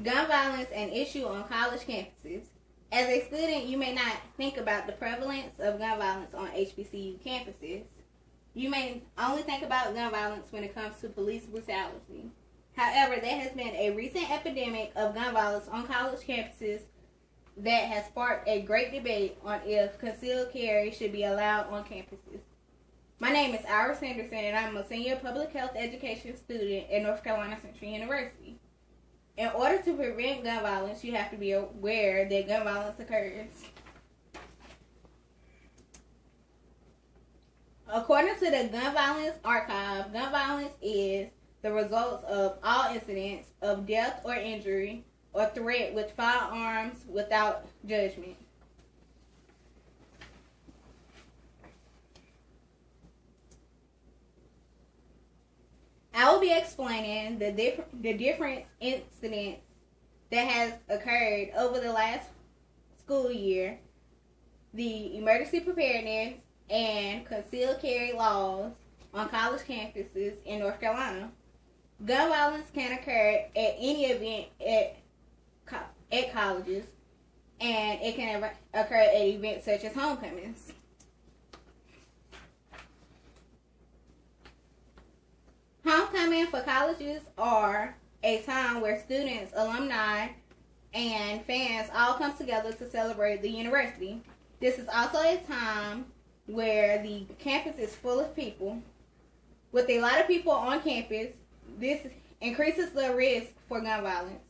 Gun violence an issue on college campuses. As a student, you may not think about the prevalence of gun violence on HBCU campuses. You may only think about gun violence when it comes to police brutality. However, there has been a recent epidemic of gun violence on college campuses that has sparked a great debate on if concealed carry should be allowed on campuses. My name is Iris Henderson, and I'm a senior public health education student at North Carolina Central University. In order to prevent gun violence, you have to be aware that gun violence occurs. According to the Gun Violence Archive, gun violence is the results of all incidents of death or injury or threat with firearms without judgment. I will be explaining the different incidents that has occurred over the last school year, the emergency preparedness and concealed carry laws on college campuses in North Carolina. Gun violence can occur at any event at colleges, and it can occur at events such as homecomings. Homecoming for colleges are a time where students, alumni, and fans all come together to celebrate the university. This is also a time where the campus is full of people. With a lot of people on campus, this increases the risk for gun violence.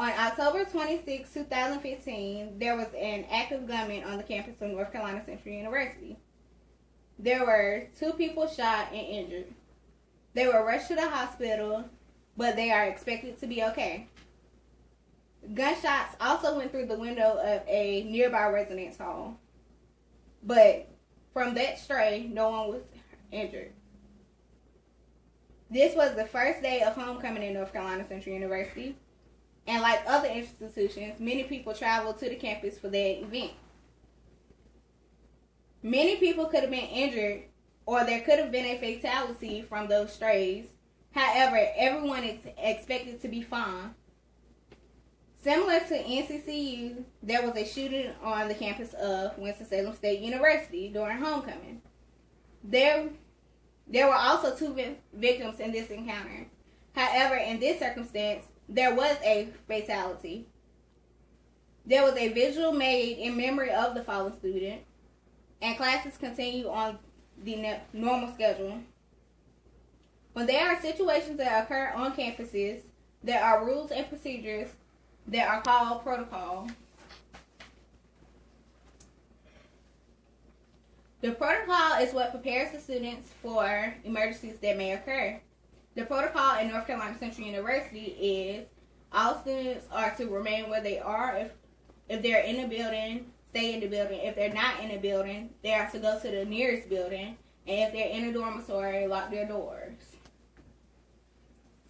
On October 26, 2015, there was an active gunman on the campus of North Carolina Central University. There were 2 people shot and injured. They were rushed to the hospital, but they are expected to be okay. Gunshots also went through the window of a nearby residence hall, but from that stray, no one was injured. This was the first day of homecoming in North Carolina Central University, and like other institutions, many people traveled to the campus for that event. Many people could have been injured, or there could have been a fatality from those strays. However, everyone is expected to be fine. Similar to NCCU, there was a shooting on the campus of Winston-Salem State University during homecoming. There were also 2 victims in this encounter. However, in this circumstance, there was a fatality. There was a vigil made in memory of the fallen student, and classes continue on the normal schedule. When there are situations that occur on campuses, there are rules and procedures that are called protocol. The protocol is what prepares the students for emergencies that may occur. The protocol in North Carolina Central University is all students are to remain where they are. If they're in the building, stay in the building. If they're not in the building, they are to go to the nearest building. And if they're in a dormitory, lock their doors.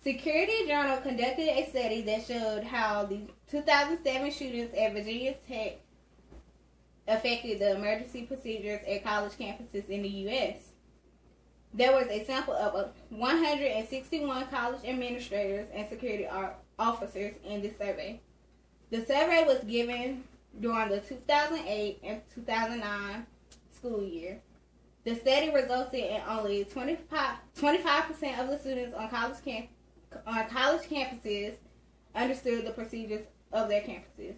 Security Journal conducted a study that showed how the 2007 shootings at Virginia Tech affected the emergency procedures at college campuses in the U.S. There was a sample of 161 college administrators and security officers in this survey. The survey was given during the 2008 and 2009 school year. The study resulted in only 25% of the students on college campuses understood the procedures of their campuses.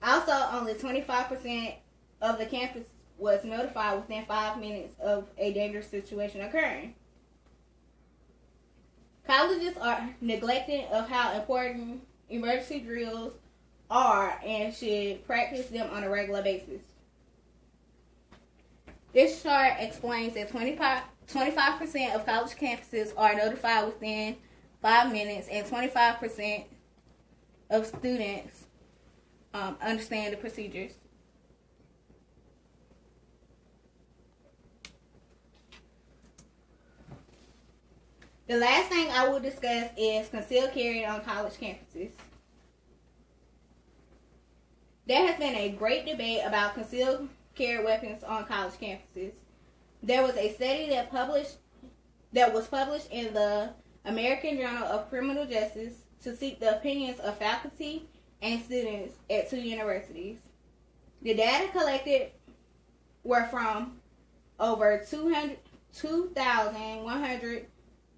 Also, only 25% of the campus was notified within 5 minutes of a dangerous situation occurring. Colleges are neglecting of how important emergency drills are and should practice them on a regular basis. This chart explains that 25% of college campuses are notified within 5 minutes, and 25% of students understand the procedures. The last thing I will discuss is concealed carry on college campuses. There has been a great debate about concealed carry weapons on college campuses. There was a study that was published in the American Journal of Criminal Justice to seek the opinions of faculty and students at 2 universities. The data collected were from over 2,100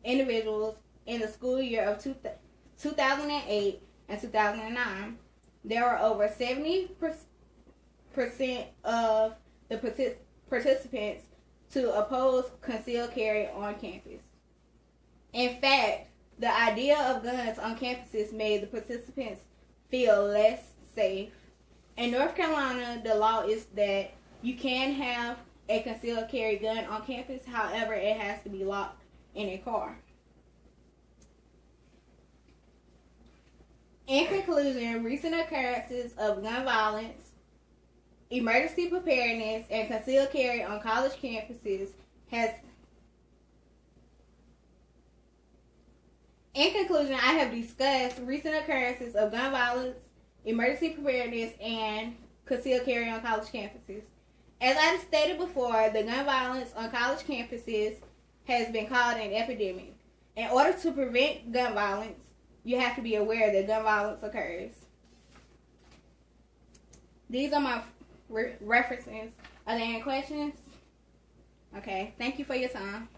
individuals in the school year of 2008 and 2009. There were over 70% of the participants to oppose concealed carry on campus. In fact, the idea of guns on campuses made the participants feel less safe. In North Carolina, the law is that you can have a concealed carry gun on campus. However, it has to be locked in a car. In conclusion, recent occurrences of gun violence, emergency preparedness, and concealed carry on college campuses In conclusion, I have discussed recent occurrences of gun violence, emergency preparedness, and concealed carry on college campuses. As I stated before, the gun violence on college campuses has been called an epidemic. In order to prevent gun violence, you have to be aware that gun violence occurs. These are my references. Are there any questions? Okay, thank you for your time.